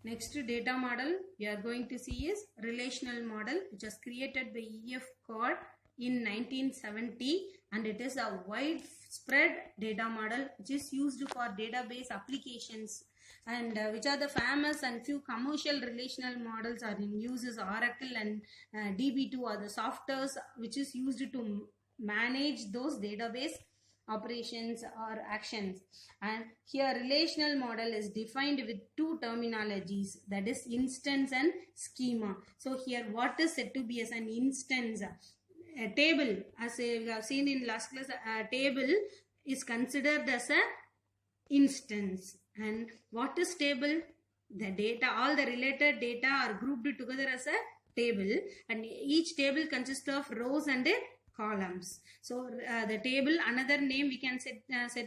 Next data model we are going to see is relational model, which was created by E.F. Codd in 1970, and it is a widespread data model which is used for database applications, and which are the famous and few commercial relational models are in use is Oracle and DB2 are the softwares which is used to manage those database operations or actions. And here relational model is defined with two terminologies, that is instance and schema. So here what is said to be as an instance? A table, as we have seen in last class, a table is considered as a instance. And what is table? The data, all the related data are grouped together as a table, and each table consists of rows and columns. So the table, another name we can set as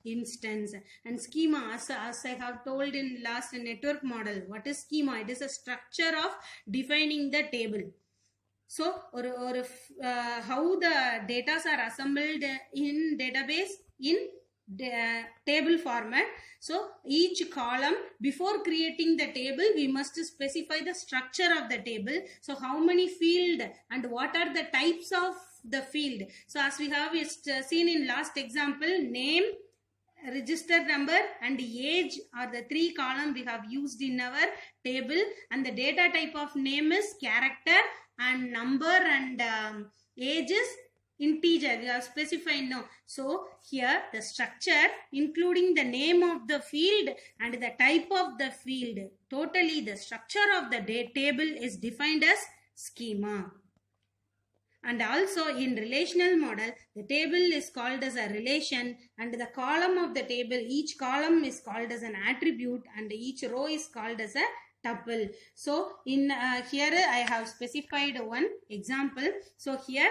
instance. And schema, as I have told in last network model, what is schema? It is a structure of defining the table. So how the data are assembled in database in table format. So each column, before creating the table, we must specify the structure of the table. So how many field and what are the types of the field. So as we have seen in last example, name, register number and age are the three columns we have used in our table, and the data type of name is character and number, and age is integer, we have specified now. So here the structure including the name of the field and the type of the field, totally the structure of the table is defined as schema. And also in relational model, the table is called as a relation, and the column of the table, each column is called as an attribute, and each row is called as a tuple. So in here I have specified one example. So here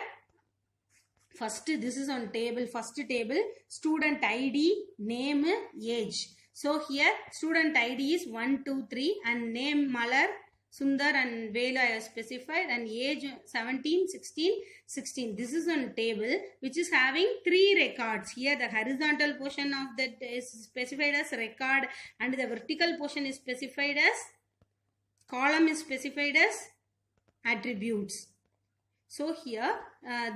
first, this is on table, first table, student ID, name, age. So here student ID is 1, 2, 3 and name Malar, Sundar and Velu I have specified, and age 17, 16, 16. This is on table which is having 3 records. Here the horizontal portion of that is specified as record, and the vertical portion is specified as column, is specified as attributes. So here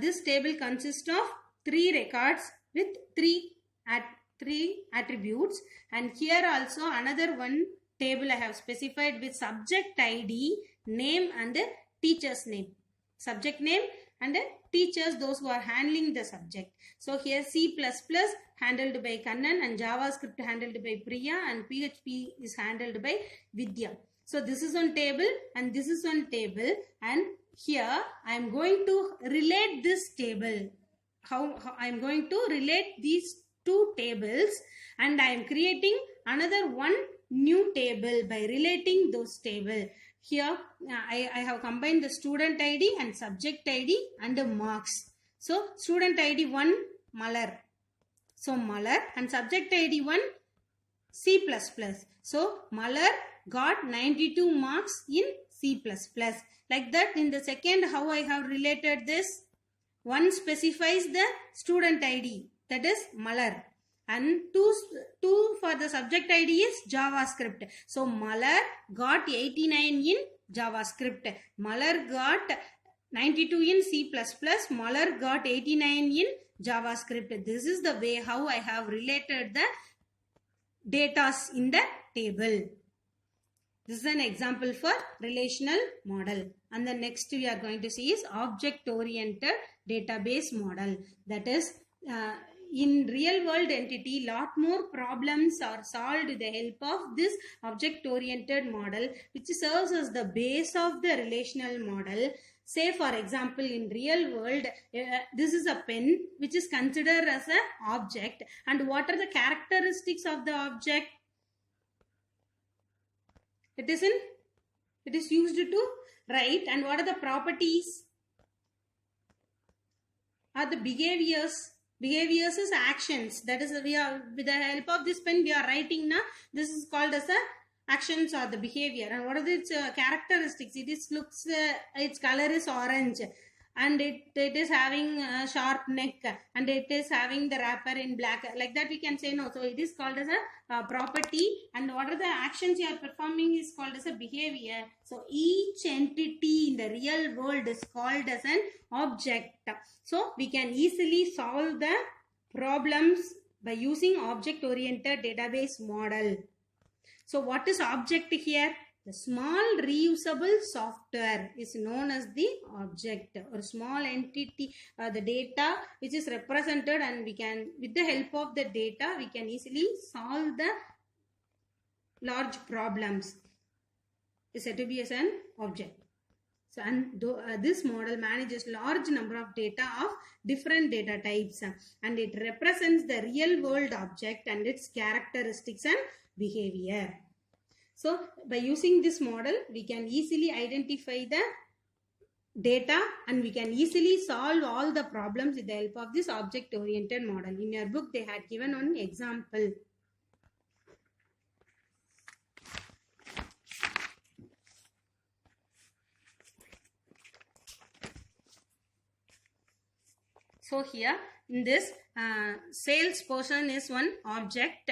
this table consists of 3 records with 3 attributes, and here also another one table I have specified with subject ID, name and teacher's name. Subject name and teachers, those who are handling the subject. So here C++ handled by Kannan, and JavaScript handled by Priya, and PHP is handled by Vidya. So this is on table and this is on table, and here I am going to relate this table. How I am going to relate these two tables, and I am creating another one new table by relating those table. Here I have combined the student ID and subject ID and the marks. So student ID 1 Malar. So Malar, and subject ID 1 C++. So Malar got 92 marks in C++. Like that, in the second, how I have related this? One specifies the student ID, that is Malar, and two for the subject ID is JavaScript. So Malar got 89 in JavaScript. Malar got 92 in C++. Malar got 89 in JavaScript. This is the way how I have related the data in the table. This is an example for relational model. And the next we are going to see is object-oriented database model. That is, in real-world entity, lot more problems are solved with the help of this object-oriented model, which serves as the base of the relational model. Say for example, in real world, this is a pen which is considered as an object. And what are the characteristics of the object? It is used to write, and what are the properties? Are the behaviors. Behaviors is actions. That is, we are with the help of this pen we are writing now. This is called as a actions or the behavior. And what are its characteristics? It is looks its color is orange, and it is having a sharp neck, and it is having the wrapper in black, like that we can say no. So it is called as a property, and what are the actions you are performing is called as a behavior. So each entity in the real world is called as an object. So we can easily solve the problems by using object oriented database model. So what is object here? The small reusable software is known as the object, or small entity, the data which is represented, and we can, with the help of the data, we can easily solve the large problems. Is said to be as an object. So, and this model manages large number of data of different data types, and it represents the real world object and its characteristics and behavior. So by using this model, we can easily identify the data, and we can easily solve all the problems with the help of this object oriented model. In your book, they had given one example. So here in this salesperson is one object.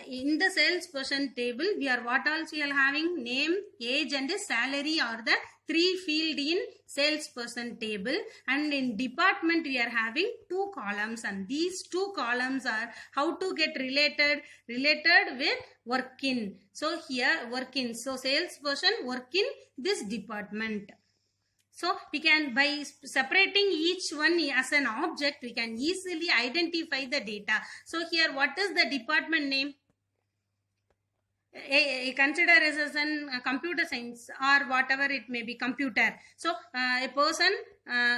In the salesperson table, we are what else we are having? Name, age and salary are the three field in salesperson table, and in department we are having two columns, and these two columns are how to get related with work in. So here work in. So salesperson work in this department. So we can, by separating each one as an object, we can easily identify the data. So here what is the department name? Consider as an computer science or whatever it may be, computer. So a person,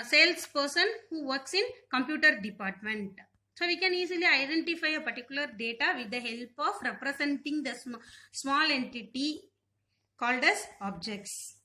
salesperson who works in computer department. So we can easily identify a particular data with the help of representing the small entity called as objects.